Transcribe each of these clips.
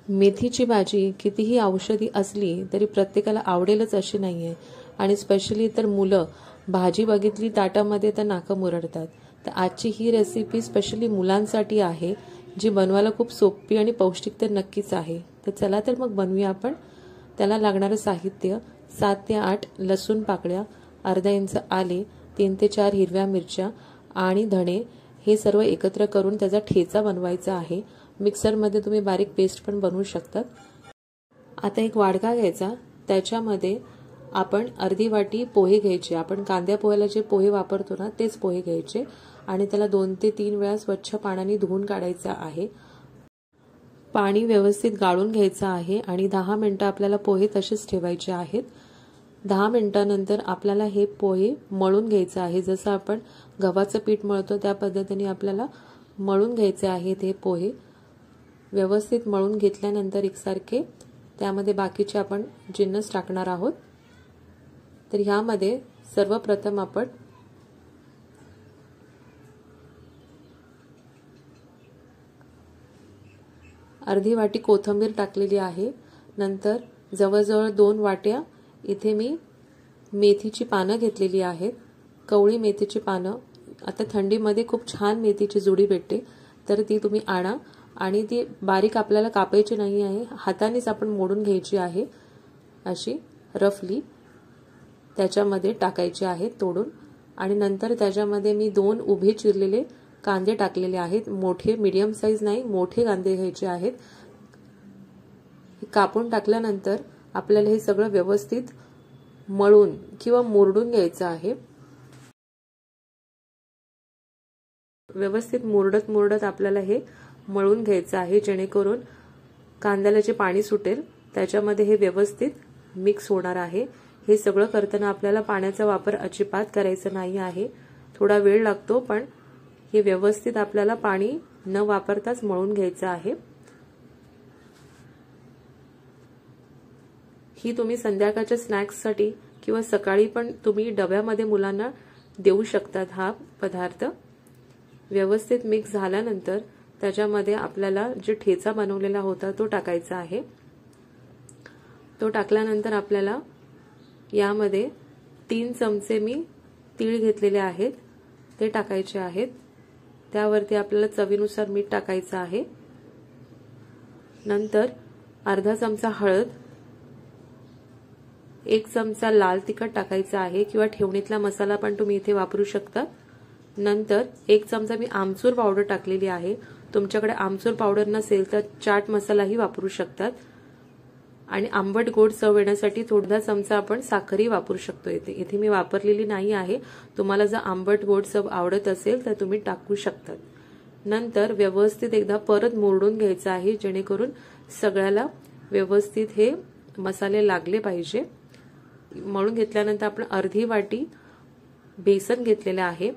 मेथीची भाजी कितीही औषधी असली तरी प्रत्येकाला आवडेलच अशी नाही आहे. आणि स्पेशली तर मुलं भाजी बघितली ताटामध्ये तर नाकं मुरडतात. तर आजची ही रेसिपी स्पेशली मुलांसाठी आहे, जी बनवायला खूप सोपी आणि पौष्टिक तर नक्कीच आहे. तर चला तर मग बनवूया आपण. त्याला लागणारं साहित्य: 7 ते 8 लसूण पाकळ्या, अर्धा इंच आले, 3 ते 4 हिरव्या मिरच्या आणि धणे हे सर्व एकत्र करून त्याचा ठेचा बनवायचा आहे. मिक्सरमध्ये तुम्ही बारीक पेस्ट पण बनवू शकतात. आता एक वाडका घ्यायचा, त्याच्यामध्ये आपण अर्धी वाटी पोहे घ्यायचे. आपण कांद्या पोह्याला जे पोहे वापरतो ना तेच पोहे घ्यायचे आणि त्याला 2 ते 3 वेळा स्वच्छ पाण्याने धुवून काढायचं आहे. पाणी व्यवस्थित गाळून घ्यायचं आहे आणि 10 मिनिटं आपल्याला पोहे तसेच ठेवायचे आहेत. 10 मिनिटांनंतर आपल्याला हे पोहे मळून घ्यायचं आहे. जसं आपण गव्हाचं पीठ मळतो त्या पद्धतीने आपल्याला मळून घ्यायचे आहेत हे पोहे. व्यवस्थित मळून घेतल्यानंतर एकसारखे त्यामध्ये बाकीचे आपण जिन्नस टाकणार आहोत. तर ह्यामध्ये सर्वप्रथम आपण अर्धी वाटी कोथिंबीर टाकलेली आहे. नंतर जवळजवळ 2 वाट्या इथे मी मेथीची पानं घेतलेली आहेत. कवळी मेथीची पानं. आता थंडीमध्ये खूप छान मेथीची जुडी भेटते, तर ती तुम्ही आणा आणि ती बारीक आपल्याला कापायची नाही आहे, हातानेच आपण मोडून घ्यायची आहे. अशी रफली त्याच्यामध्ये टाकायची आहे तोडून. आणि नंतर त्याच्यामध्ये मी 2 उभे चिरलेले कांदे टाकलेले आहेत. मोठे, मीडियम साईज नाही, मोठे कांदे घ्यायचे आहेत. कापून टाकल्यानंतर आपल्याला हे सगळं व्यवस्थित मळून किंवा मुरडून घ्यायचं आहे. व्यवस्थित मुरडत आपल्याला हे मळून घ्यायचं आहे, जेणेकरून कांद्याला जे पाणी सुटेल त्याच्यामध्ये हे व्यवस्थित मिक्स होणार आहे. हे सगळं करताना आपल्याला पाण्याचा वापर अजिबात करायचा नाही आहे. थोडा वेळ लागतो, पण हे व्यवस्थित आपल्याला पाणी न वापरताच मळून घ्यायचं आहे. ही तुम्ही संध्याकाळच्या स्नॅक्ससाठी किंवा सकाळी पण तुम्ही डब्यामध्ये मुलांना देऊ शकतात. हा पदार्थ व्यवस्थित मिक्स झाल्यानंतर त्याच्यामध्ये आपल्याला जे ठेचा बनवलेला होता तो टाकायचा आहे. तो टाकल्यानंतर आपल्याला यामध्ये 3 चमचे मी तीळ घेतलेले आहेत ते टाकायचे आहेत. त्यावरती आपल्याला चवीनुसार मीठ टाकायचं आहे. नंतर अर्धा चमचा हळद, 1 चमचा लाल तिखट टाकायचा आहे किंवा ठेवणीतला मसाला पण तुम्ही इथे वापरू शकता. नंतर 1 चमचा मी आमचूर पावडर टाकलेली आहे. तुमच्याकडे आमचूर पावडर नसेल तर चाट मसालाही वापरू शकतात. आणि आंबट गोड चव येण्यासाठी थोडा चमचा आपण साखरही वापरू शकतो. इथे मी वापरलेली नाही आहे. तुम्हाला जर आंबट गोड चव आवडत असेल तर तुम्ही टाकू शकतात. नंतर व्यवस्थित एकदा परत मुरडून घ्यायचं आहे, जेणेकरून सगळ्याला व्यवस्थित हे मसाले लागले पाहिजे. मळून घेतल्यानंतर आपण अर्धी वाटी बेसन घेतलेले आहे.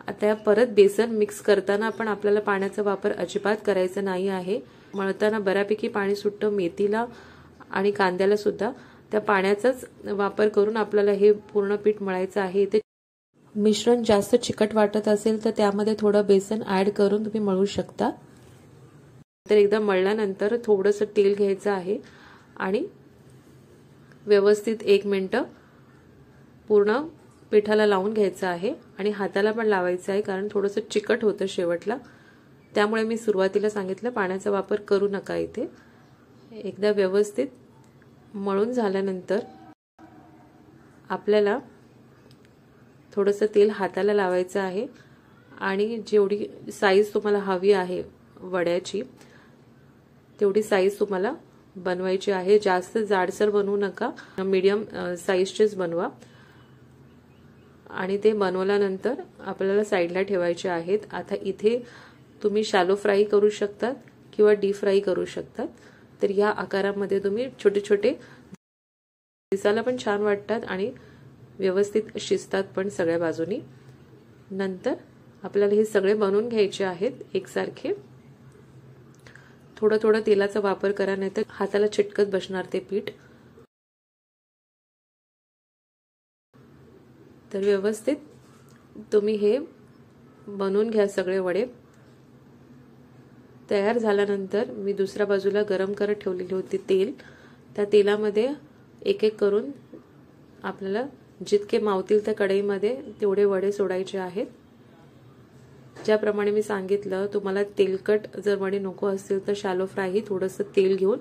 आता परत बेसन मिक्स करताना पण आपल्याला पाण्याचा वापर अजिबात करायचा नाही आहे. मळताना बऱ्यापैकी पाणी सुटतं मेथीला आणि कांद्याला सुद्धा. त्या पाण्याचाच वापर करून आपल्याला हे पूर्ण पीठ मळायचं आहे. इथे मिश्रण जास्त चिकट वाटत असेल तर त्यामध्ये थोडं बेसन ऍड करून तुम्ही मळू शकता. तर एकदा मळल्यानंतर थोडंसं तेल घ्यायचं आहे आणि व्यवस्थित 1 मिनिट पूर्ण पिठाला लावून घ्यायचं आहे आणि हाताला पण लावायचं आहे, कारण थोडंसं चिकट होतं शेवटला. त्यामुळे मी सुरुवातीला सांगितलं पाण्याचा वापर करू नका इथे. एकदा व्यवस्थित मळून झाल्यानंतर आपल्याला थोडंसं तेल हाताला लावायचं आहे आणि जेवढी साईज तुम्हाला हवी आहे वड्याची तेवढी साईज तुम्हाला बनवायची आहे. जास्त जाडसर बनवू नका, मीडियम साईजचेच बनवा. आणि ते बनवल्यानंतर आपल्याला साईडला ठेवायचे आहेत. आता इथे तुम्ही शॅलो फ्राय करू शकतात किंवा डीप फ्राय करू शकतात. तर या आकारामध्ये तुम्ही छोटे छोटे दिसायला पण छान वाटतात आणि व्यवस्थित शिजतात पण सगळ्या बाजूनी. नंतर आपल्याला हे सगळे बनवून घ्यायचे आहेत एकसारखे. थोडं थोडं तेलाचा वापर करा, नाहीतर हाताला चिटकत बसणार ते पीठ. तर व्यवस्थित तुम्ही हे बनवून घ्या सगळे वडे. तयार झाल्यानंतर मी दुसऱ्या बाजूला गरम करत ठेवलेली होती तेल. त्या तेलामध्ये एक एक करून आपल्याला जितके मावतील त्या कढईमध्ये तेवढे वडे सोडायचे आहेत. ज्याप्रमाणे मी सांगितलं, तुम्हाला तेलकट जर वडे नको असतील तर शॅलो फ्रायही थोडंसं तेल घेऊन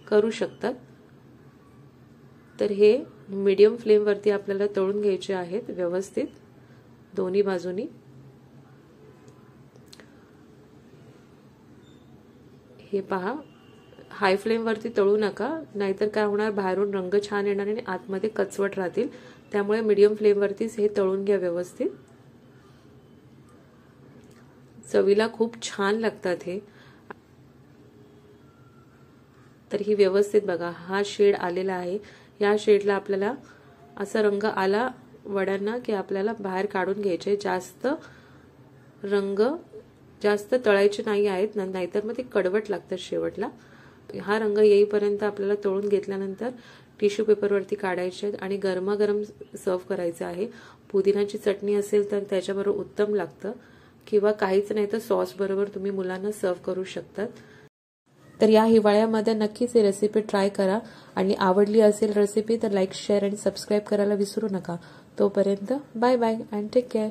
करू शकतात. तर हे मीडियम फ्लेमवरती आपल्याला तळून घ्यायचे आहेत व्यवस्थित दोन्ही बाजूनी. हे पहा, हाय फ्लेमवरती तळू नका, नाहीतर काय होणार, बाहेरून रंग छान येणार आणि आतमध्ये कचवट राहतील. त्यामुळे मीडियम फ्लेमवरतीच हे तळून घ्या व्यवस्थित. चवीला खूप छान लागतात हे. तर ही व्यवस्थित बघा, हा शेड आलेला आहे. या शेडला आपल्याला असा रंग आला वड्यांना की आपल्याला बाहेर काढून घ्यायचे. जास्त तळायचे नाही आहेत, नाहीतर मग ते कडवट लागतात शेवटला. हा रंग येईपर्यंत आपल्याला तळून घेतल्यानंतर टिश्यू पेपरवरती काढायचे आणि गरमागरम सर्व करायचं आहे. पुदिनाची चटणी असेल तर त्याच्याबरोबर उत्तम लागतं, किंवा काहीच नाही तर सॉस बरोबर तुम्ही मुलांना सर्व करू शकतात. तर या हिवाळ्यामध्ये नक्कीच ही रेसिपी ट्राय करा आणि आवडली असेल रेसिपी तर लाईक, शेअर आणि सबस्क्राईब करायला विसरू नका. तोपर्यंत bye bye and take care.